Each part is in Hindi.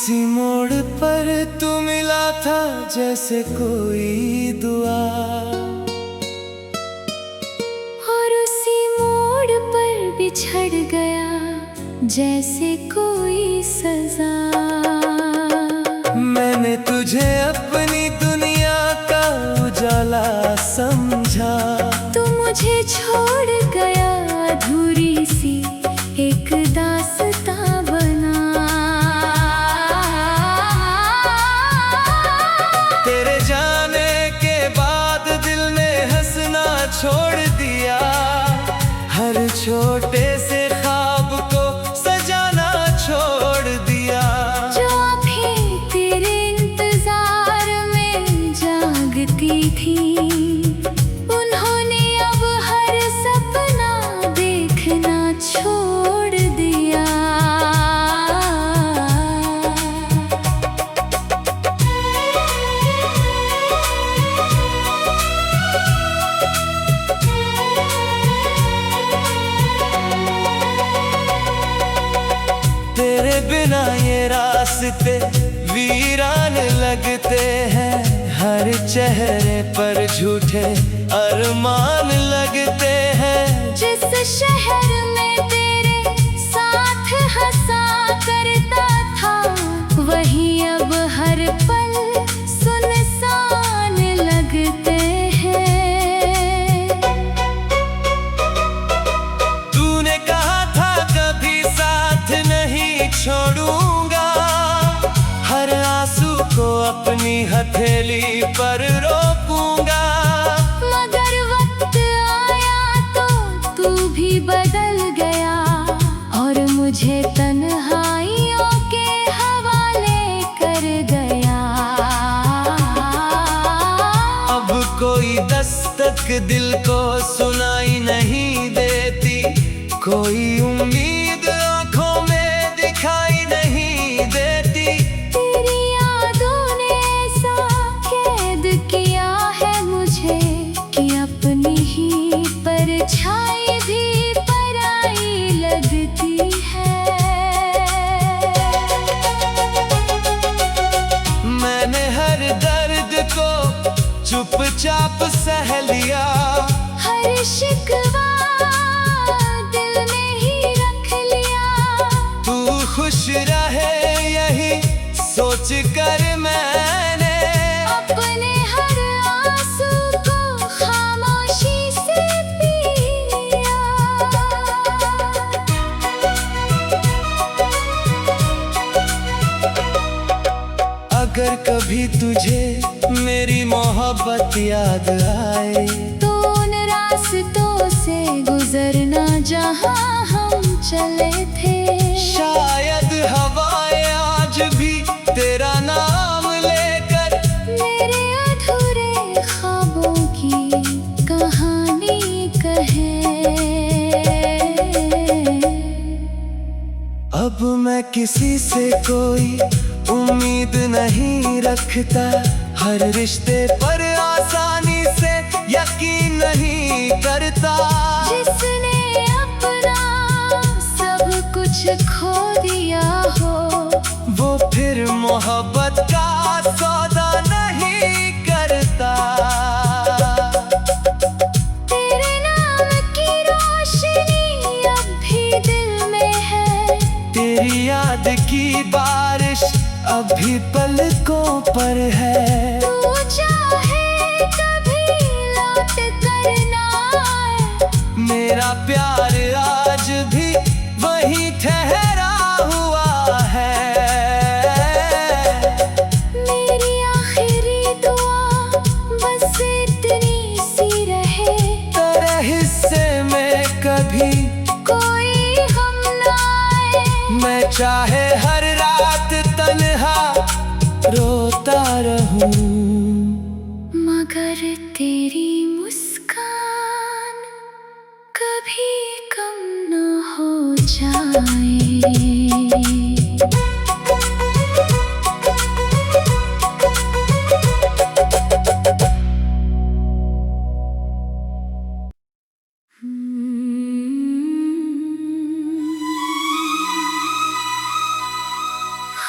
किसी मोड़ पर तू मिला था जैसे कोई दुआ, और उसी मोड़ पर बिछड़ गया जैसे कोई सजा। मैंने तुझे अपनी दुनिया का उजाला समझा, तू मुझे छोड़ गया अधूरी सी एक दास्तां बना। तेरे जाने के बाद दिल ने हंसना छोड़ दिया, हर छोटे से ख्वाब को सजाना छोड़ दिया। जो अभी तेरे इंतजार में जागती थी, उन्होंने अब हर सपना देखना छोड़ दिया। तेरे बिना ये रास्ते वीरान लगते हैं, हर चेहरे पर झूठे अरमान लगते हैं। जिस शहर में तेरे साथ हंसा करता था, वही अब हर पल सुनसान लगते हैं। तूने कहा था कभी साथ नहीं छोड़ूंगा, हर आंसू को अपनी हथेली पर रोकूंगा। मगर वक्त आया तो तू भी बदल गया, और मुझे तन्हाइयों के हवाले कर गया। अब कोई दस्तक दिल को सुनाई नहीं देती, कोई उम्मीद आंखों में दिखाई नहीं देती। तेरी यादों ने ऐसा कैद किया है मुझे कि अपनी ही परछाई भी पराई लगती है। मैंने हर दर्द को चुपचाप सह लिया, हर शिकवा दिल में ही रख लिया। तू खुश रहे यही सोच कर मैंने अपने हर आंसू को खामोशी से पिया। अगर कभी तुझे मेरी मोहब्बत याद आए, तो उन रास्तों से गुजरना जहाँ हम चले थे। शायद हवाएं आज भी तेरा नाम लेकर मेरे अधूरे ख्वाबों की कहानी कहे। अब मैं किसी से कोई उम्मीद नहीं रखता, हर रिश्ते पर आसानी से यकीन नहीं करता। जिसने अपना सब कुछ खो दिया हो, वो फिर मोहब्बत का सौदा नहीं करता। तेरे नाम की रोशनी अब भी दिल में है, तेरी याद की बारिश अभी पलकों पर है। तू चाहे कभी लौट कर ना आए, मेरा प्यार आज भी वही ठहरा हुआ है। मेरी आखिरी दुआ बस इतनी सी रहे, तेरे हिस्से में कभी कोई हम ना आए। मैं चाहे हर रात तन्हा रोता रहूं, मगर तेरी मुस्कान कभी कम न हो जाए।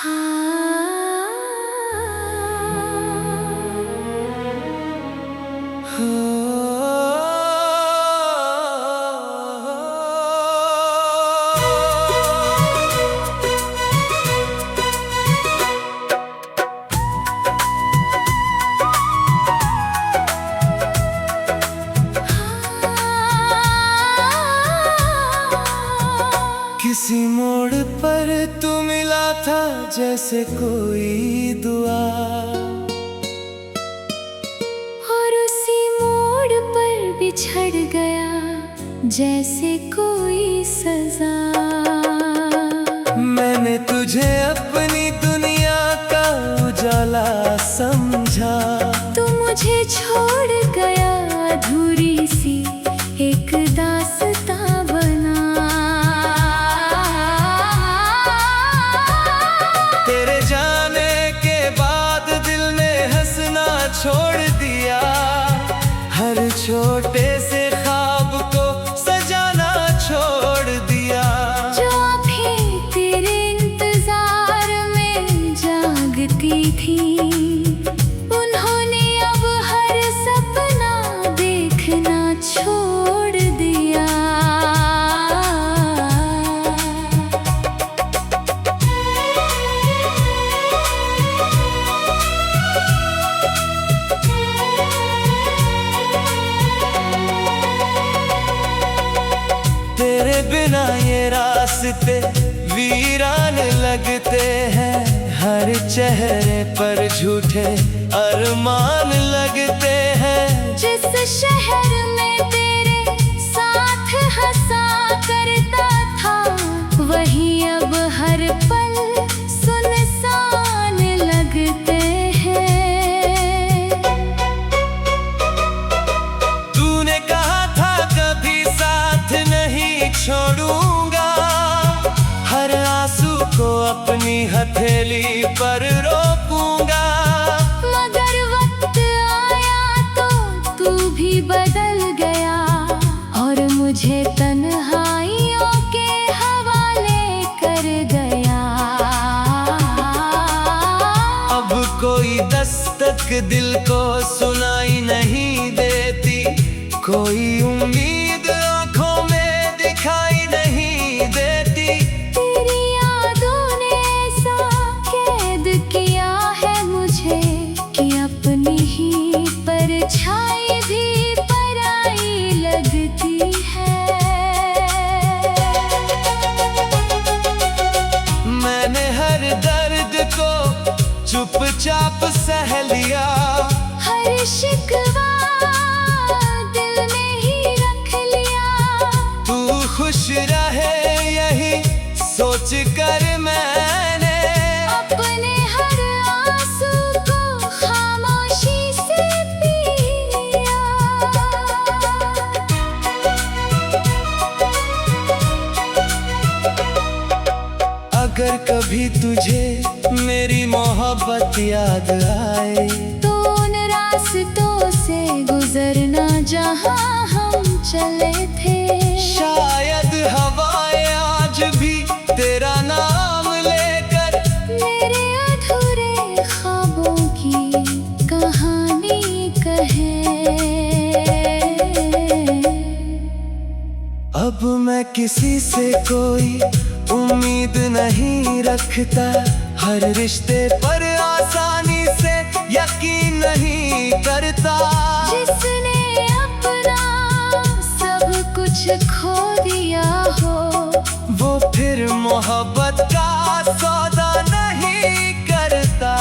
Ah किसी मोड़ पर तू मिला था जैसे कोई दुआ, और उसी मोड़ पर बिछड़ गया जैसे कोई सजा। मैंने तुझे अपनी दुनिया का उजाला समझा, तू मुझे छोड़ गया अधूरी सी एक दास्तां बना। तेरे जाने के बाद दिल ने हंसना छोड़ दिया, हर छोटे से ख्वाब को सजाना छोड़ दिया। जो अभी तेरे इंतजार में जागती थी, उन्होंने अब हर सपना देखना छोड़ दिया। तेरे बिना ये रास्ते वीरान लगते हैं, हर चेहरे पर झूठे अरमान लगते हैं। जिस शहर में तेरे साथ हंसा करता था, वही अब हर पल सुनसान लगते हैं। तूने कहा था कभी साथ नहीं छोड़ूंगा, हर आंसू को अपनी हथेली पर रोकूंगा। मगर वक्त आया तो तू भी बदल गया, और मुझे तन्हाइयों के हवाले कर गया। अब कोई दस्तक दिल को सुनाई नहीं देती, कोई उम्मीद आंखों में दिखाई नहीं देती। तेरी यादों ने ऐसा कैद किया है मुझे, कि अपनी ही परछाई भी पराई लगती है। मैंने हर दर्द को चुपचाप सह लिया, हर शिकवा दिल में ही रख लिया। तू खुश रहे यही सोच कर मैंने अपने हर आंसू को खामोशी से पिया। अगर कभी तुझे मेरी मोहब्बत याद आए, तो उन रास्तों से गुजरना जहाँ हम चले थे। शायद हवाएं आज भी तेरा नाम लेकर मेरे अधूरे ख्वाबों की कहानी कहे। अब मैं किसी से कोई उम्मीद नहीं रखता, हर रिश्ते पर आसानी से यकीन नहीं करता। जिसने अपना सब कुछ खो दिया हो, वो फिर मोहब्बत का सौदा नहीं करता।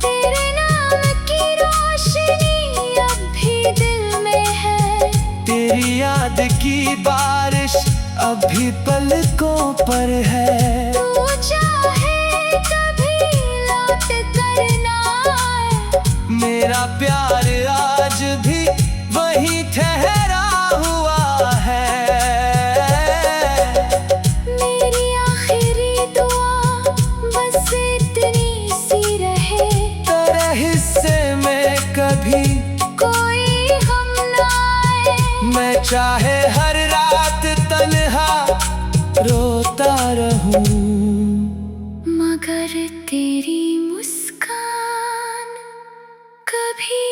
तेरे नाम की रोशनी अब भी दिल में है, तेरी याद की बारिश अभी पलकों पर है। तू चाहे कभी लौट कर ना आए, मेरा प्यार आज भी वही ठहरा हुआ है। मेरी आखिरी दुआ बस इतनी सी रहे, तेरे हिस्से में कभी कोई हम ना आए। मैं चाहे हर रात तन्हा रोता रहूं, मगर तेरी मुस्कान कभी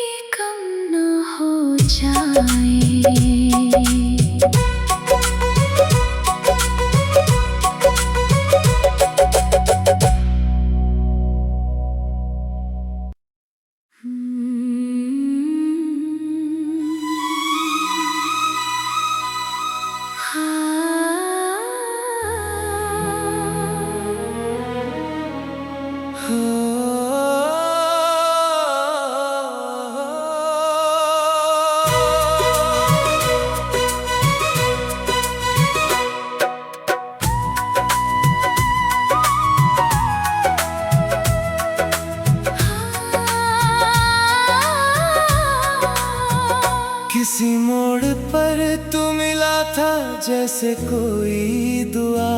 जैसे कोई दुआ।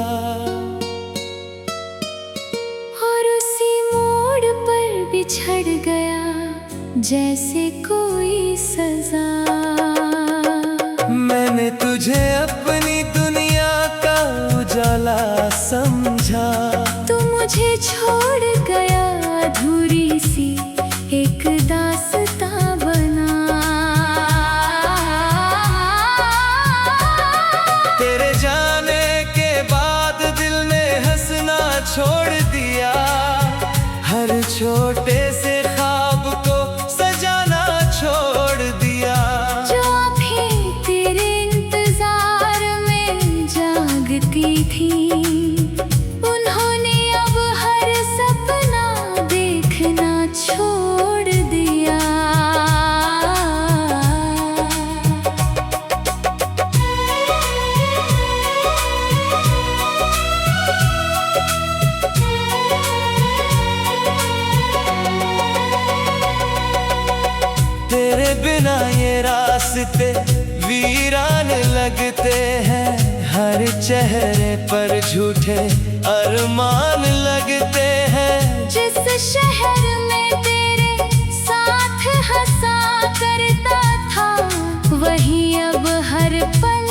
और उसी मोड़ पर बिछड़ गया जैसे कोई सजा। मैंने तुझे अपनी दुनिया का उजाला समझा। तू मुझे छोड़ गया अधूरी सी एक दास्तां बना। तेरे जाने के बाद दिल ने हंसना छोड़ दिया। हर छोटे से ख्वाब को सजाना छोड़ दिया। जो अभी तेरे इंतजार में जागती थी, उन्होंने अब हर सपना देखना छोड़ दिया। तेरे बिना ये रास्ते वीरान लगते हैं। हर चेहरे पर झूठे अरमान लगते हैं। जिस शहर में तेरे साथ हंसा करता था, वहीं अब हर पल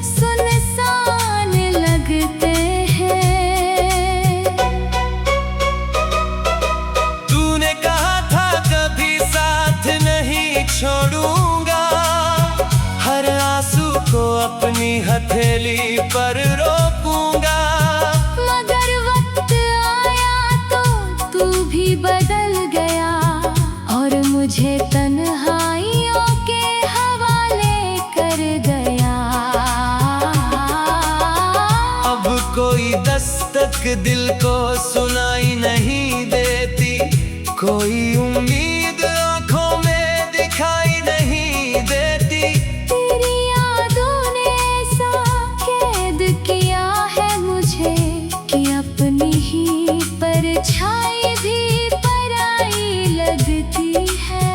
सुनसान लगते हैं। तूने कहा था कभी साथ नहीं छोड़ूंगा। हर आंसू को अपनी हथेली पर रोकूंगा। मगर वक्त आया तो तू भी बदल गया और मुझे तन्हाइयों के हवाले कर गया। अब कोई दस्तक दिल को सुनाई नहीं देती। कोई उम्मीद आंखों में दिखाई नहीं देती। तेरी यादों ने ऐसा कैद किया है मुझे कि अपनी ही परछाई भी पराई लगती है।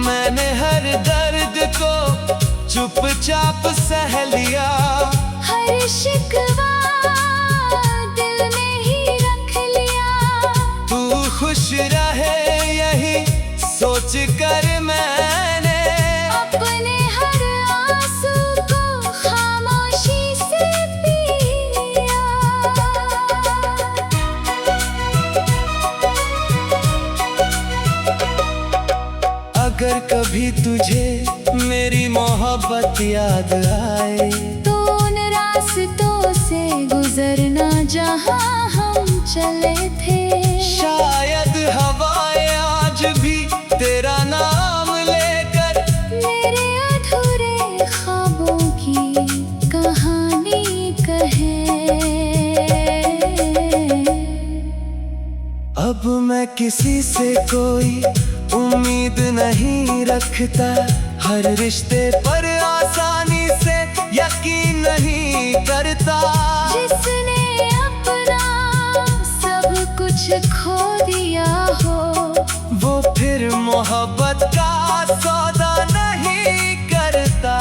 मैंने हर दर्द को चुपचाप सह लिया। हर शिकवा दिल में ही रख लिया। तू खुश रहे यही सोच कर मैंने अपने हर आंसू को खामोशी से पिया। अगर कभी तुझे मेरी मोहब्बत याद आए, तो उन रास्तों से गुजरना जहाँ हम चले थे। शायद हवाएं आज भी तेरा नाम लेकर मेरे अधूरे ख्वाबों की कहानी कहे। अब मैं किसी से कोई उम्मीद नहीं रखता। हर रिश्ते पर आसानी से यकीन नहीं करता। जिसने अपना सब कुछ खो दिया हो, वो फिर मोहब्बत का सौदा नहीं करता।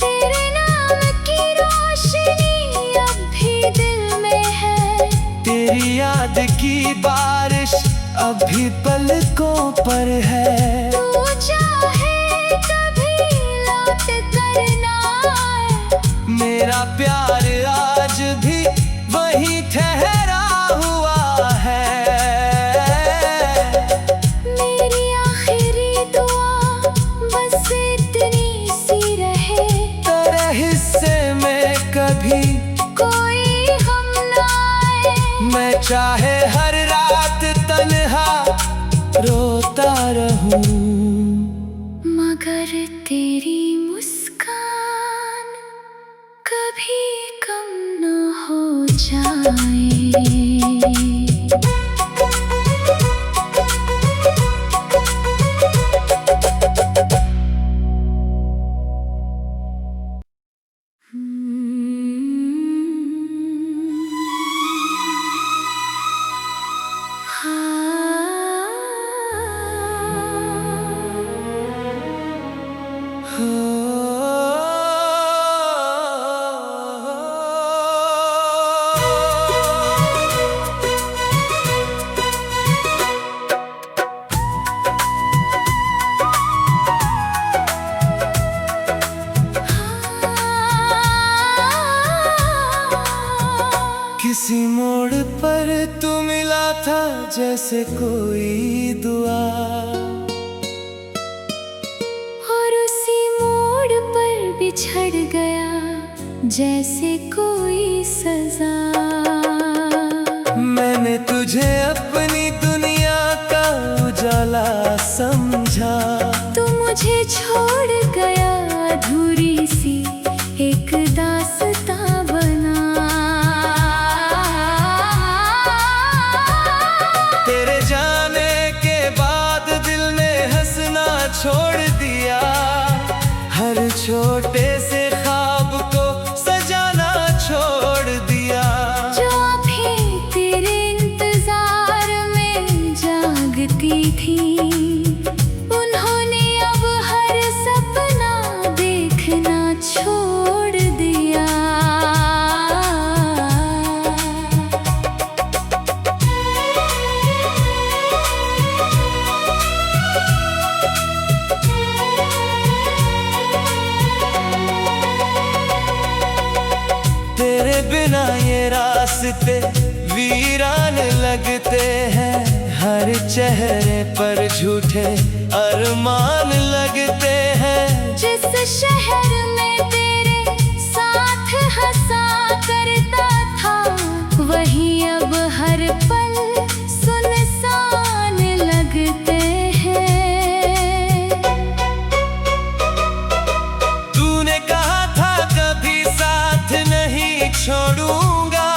तेरे नाम की रोशनी अब भी दिल में है। तेरी याद की बारिश अभी पलकों पर है। तू चाहे कभी लौट कर ना आए, मेरा प्यार आज भी वहीं ठहरा हुआ है। मेरी आखिरी दुआ बस इतनी सी रहे। तेरे हिस्से में कभी कोई हम ना आए। मैं चाहे हर रात तन्हा रोता रहूं। किसी मोड़ पर तू मिला था जैसे कोई दुआ, और उसी मोड़ पर बिछड़ गया जैसे कोई सजा। मैंने तुझे अपनी दुनिया का उजाला समझा, तू मुझे छोड़ गया अधूरी सी एक दास्तां बना। तेरे जाने के बाद दिल ने हंसना छोड़ दिया, हर छोटे से ख्वाब को सजाना छोड़ दिया। जो अभी तेरे इंतजार में जागती थी, उन्होंने अब हर सपना देखना छोड़ दिया। तेरे बिना ये रास्ते वीरान लगते हैं, हर चेहरे पर झूठे अरमान लगते हैं। जिस शहर में तेरे साथ हंसा करता था, वहीं अब हर पल सुनसान लगते हैं। तूने कहा था कभी साथ नहीं छोड़ूंगा,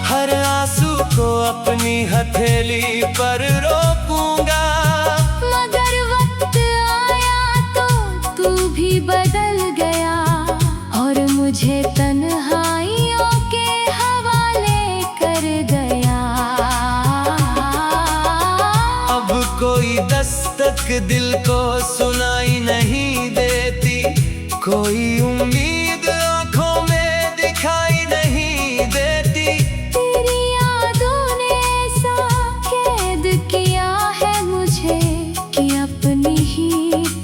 हर आंसू को अपनी हथेली पर रोकूंगा। मगर वक्त आया तो तू भी बदल गया, और मुझे तन्हाइयों के हवाले कर गया। अब कोई दस्तक दिल को सुनाई नहीं देती, कोई उम्मीद आंखों में दिखाई नहीं देती। तेरी यादों ने ऐसा कैद किया है मुझे कि अपनी ही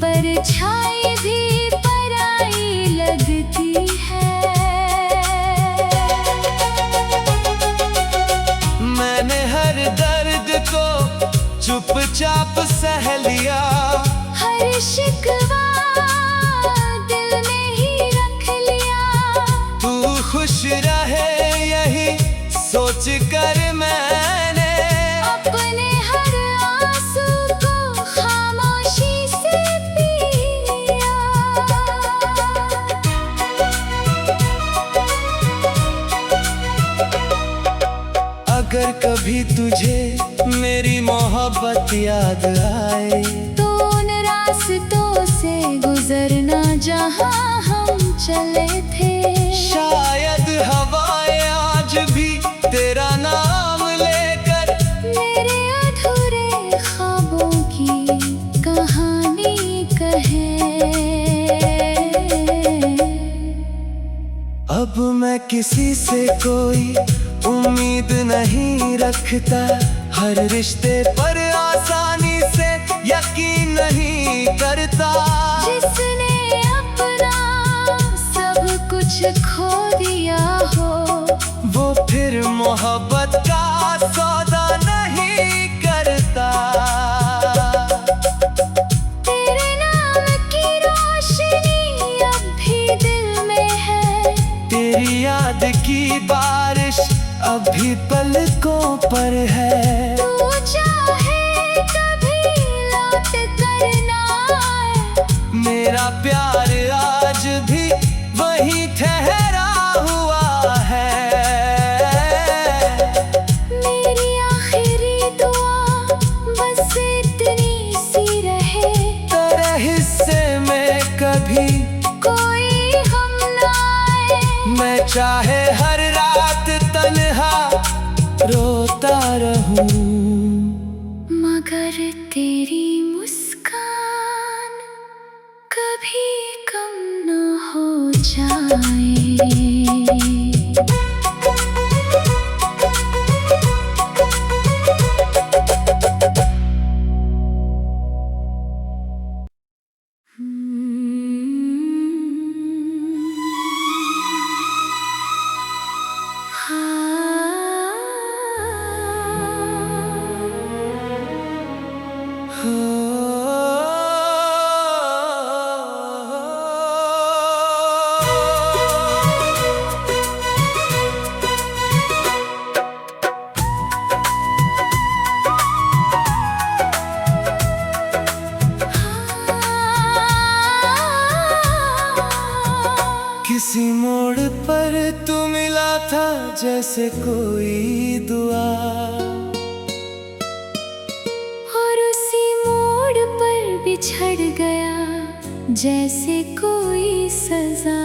परछाई भी पराई लगती है। मैंने हर दर्द को चुपचाप सह लिया, हर शिकवा दिल में ही रख लिया। तू खुश रहे यही सोच कर मैंने अपने हर आंसू को खामोशी से पिया। अगर कभी तुझे मेरी मोहब्बत याद आए, तो उन रास्तों से गुजरना जहाँ हम चले थे। शायद हवाएं आज भी तेरा नाम लेकर मेरे अधूरे ख्वाबों की कहानी कहे। अब मैं किसी से कोई उम्मीद नहीं रखता, हर रिश्ते पर आसानी से यकीन नहीं करता। जिसने अपना सब कुछ खो दिया हो, वो फिर मोहब्बत का सौदा नहीं करता। तेरे नाम की रोशनी अब भी दिल में है, तेरी याद की बारिश अभी पलकों पर है। तू चाहे कभी लौट कर ना आए, मेरा प्यार आज भी वहीं ठहरा हुआ है। मेरी आखिरी दुआ बस इतनी सी रहे, तेरे हिस्से में कभी कोई हम ना आए। मैं चाहे हर रात तन्हा रोता रहूं, मगर तेरी मुस्कान कभी जाए। किसी मोड़ पर तू मिला था जैसे कोई दुआ, और उसी मोड़ पर बिछड़ गया जैसे कोई सजा।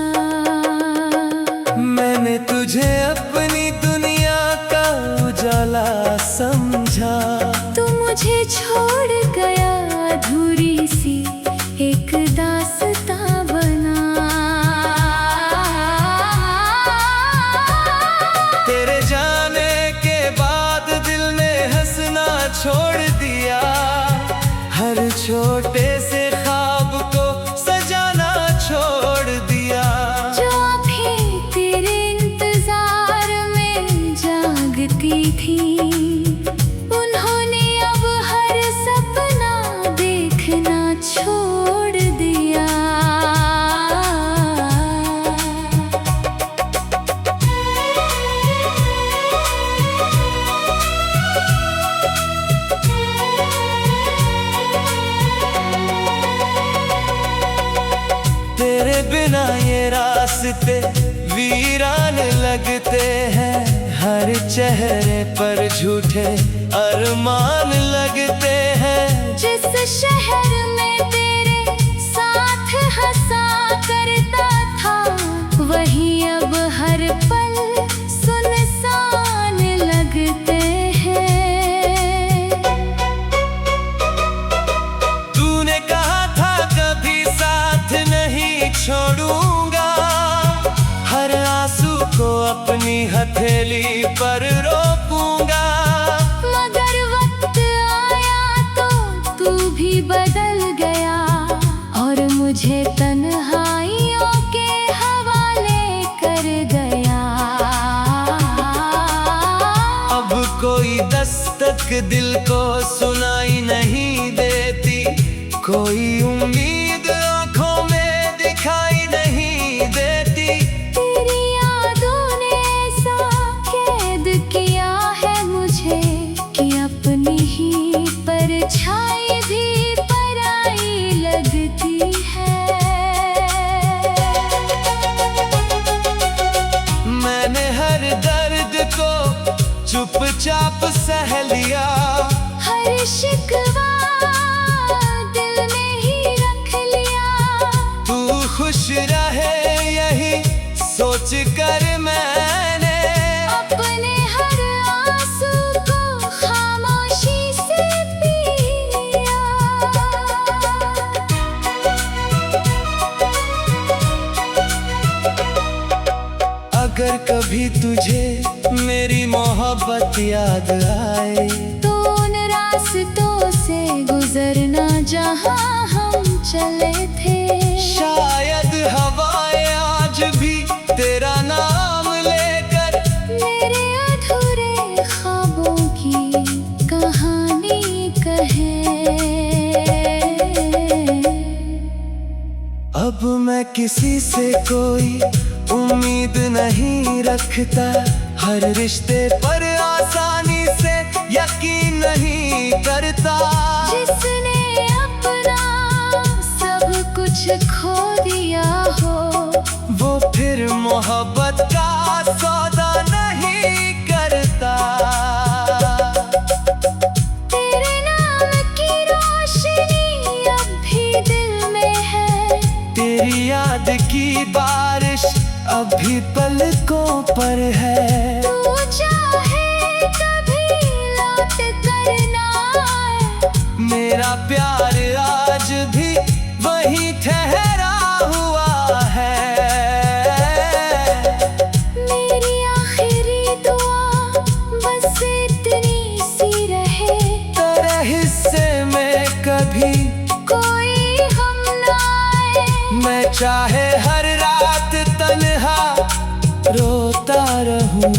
मैंने तुझे अपनी दुनिया का उजाला समझा, तू मुझे छोड़ गया अधूरी सी एक दास्तां बना। तेरे जाने के बाद दिल ने हंसना छोड़ दिया, हर छोटे से ख्वाब को सजाना छोड़ दिया। जो अभी तेरे इंतजार में जागती थी, उन्होंने अब हर सपना देखना छोड़ दिया। तेरे बिना ये रास्ते वीरान लगते हैं, हर चेहरे पर झूठे अरमान लगते हैं। जिस शहर में तेरे साथ हंसा करता था, वहीं अब हर पल सुनसान लगते हैं। तूने कहा था कभी साथ नहीं छोड़ूंगा, हर आंसू को अपनी हथेली पर रोकूंगा। मगर वक्त आया तो तू भी बदल गया, और मुझे तन्हाइयों के हवाले कर गया। अब कोई दस्तक दिल को सुनाई नहीं देती, कोई उम्मीद आंखों में दिखाई नहीं देती। तेरी यादों ने ऐसा कैद किया है मुझे कि अपनी ही परछाई भी पराई लगती है। मैंने हर दर्द को चुपचाप सह लिया, हर शिकवा दिल में ही रख लिया। तू खुश रहे यही सोच कर मैंने अपने हर आंसू को खामोशी से पिया। अगर कभी तुझे मेरी मोहब्बत याद आए, तो उन रास्तों से गुजरना जहाँ हम चले थे। शायद हवाएं आज भी तेरा नाम लेकर मेरे अधूरे ख्वाबों की कहानी कहे। अब मैं किसी से कोई उम्मीद नहीं रखता, हर रिश्ते पर आसानी से यकीन नहीं करता। जिसने अपना सब कुछ खो दिया हो, वो फिर मोहब्बत का सौदा नहीं करता। तेरे नाम की रोशनी अब भी दिल में है, तेरी याद की बारिश अभी पलकों पर है। तू चाहे कभी लौट कर ना आए, मेरा प्यार आज भी वही ठहरा हुआ है। चाहे हर रात तन्हा रोता रहूं,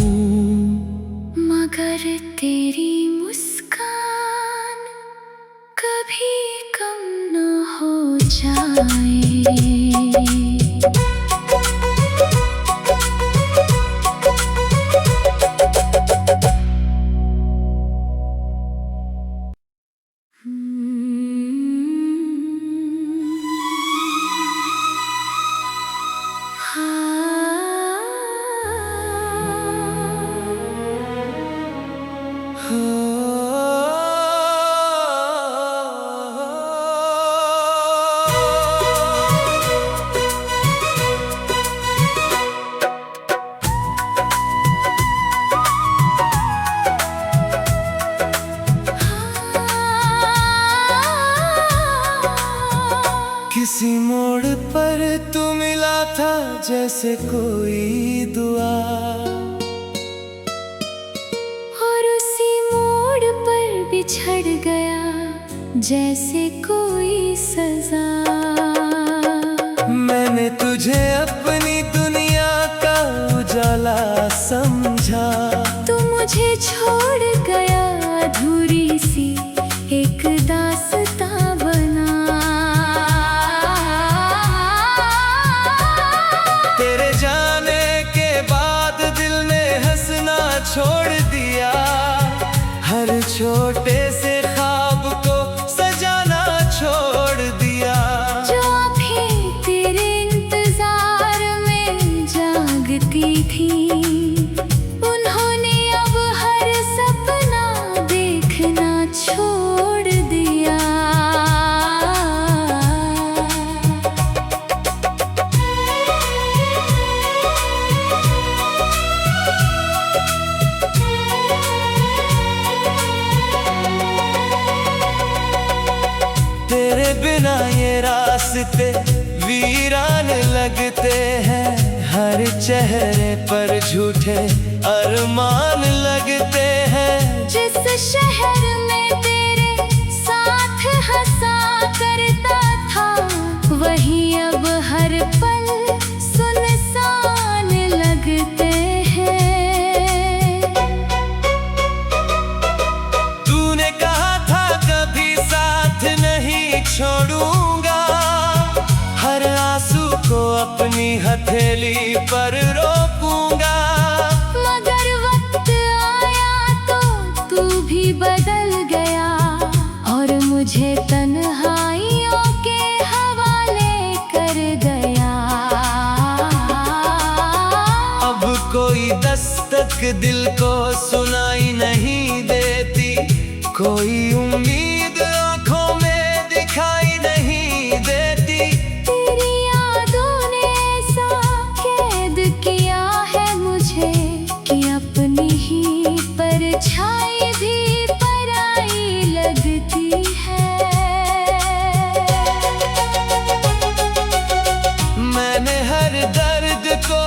मगर तेरी मुस्कान कभी कम न हो जाए। किसी मोड़ पर तू मिला था जैसे कोई दुआ, और उसी मोड़ पर बिछड़ गया जैसे कोई सजा। मैंने तुझे अपनी दुनिया का उजाला समझा, तू मुझे छोड़ गया अधूरी सी एक दास्तां बना। तेरे जाने के बाद दिल ने हंसना छोड़ दिया, हर छोटे से ख्वाब को सजाना छोड़ दिया। जो अभी तेरे इंतजार में जागती थी, उन्होंने अब हर सपना देखना छोड़ दिया। तेरे बिना ये रास्ते वीरान लगते हैं, हर चेहरे पर झूठे अरमान लगते हैं। जिस शहर में तेरे साथ हंसा करता था, वही अब हर पल सुनसान लगते हैं। तूने कहा था कभी साथ नहीं छोड़ूंगा, हर आंसू को अपनी हथेली पर रोकूंगा। मगर वक्त आया तो तू भी बदल गया, और मुझे तन्हाइयों के हवाले कर गया। अब कोई दस्तक दिल को सुनाई नहीं देती, कोई उम्मीद आंखों में दिखाई नहीं देती। तेरी यादों ने ऐसा कैद किया है मुझे कि अपनी ही परछाई भी पराई लगती है। मैंने हर दर्द को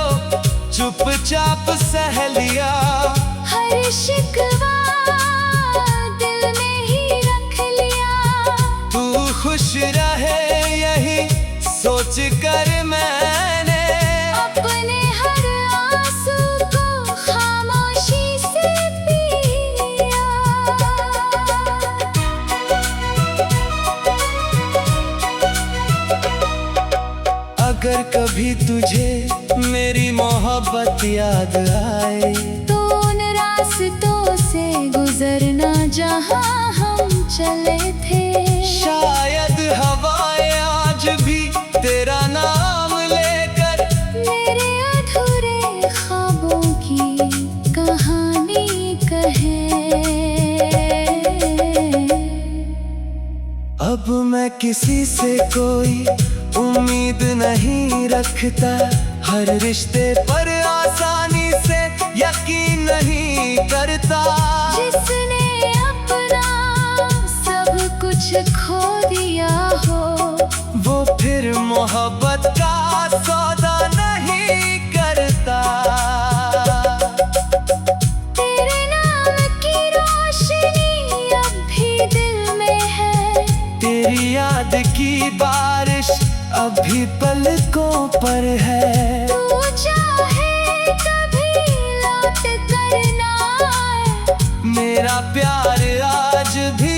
चुपचाप सह लिया, हर शिकवा दिल में ही रख लिया। तू खुश रहे यही सोच कर मैंने अपने हर आंसू को खामोशी से पिया। अगर कभी तुझे मेरी मोहब्बत याद आए, तो उन रास्तों से गुजरना जहाँ हम चले थे। शायद हवाएं आज भी तेरा नाम लेकर मेरे अधूरे ख्वाबों की कहानी कहे। अब मैं किसी से कोई उम्मीद नहीं रखता, हर रिश्ते पर आसानी से यकीन नहीं करता। जिसने अपना सब कुछ खो दिया हो, वो फिर मोहब्बत का सौदा नहीं करता। तेरे नाम की रोशनी अब भी दिल में है, तेरी याद की बारिश अभी पलकों पर है। तू चाहे कभी लौट कर ना आए, मेरा प्यार आज भी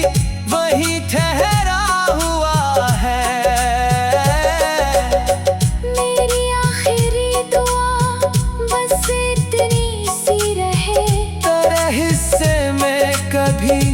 वहीं ठहरा हुआ है। मेरी आखिरी दुआ बस इतनी सी रहे, तेरे हिस्से में कभी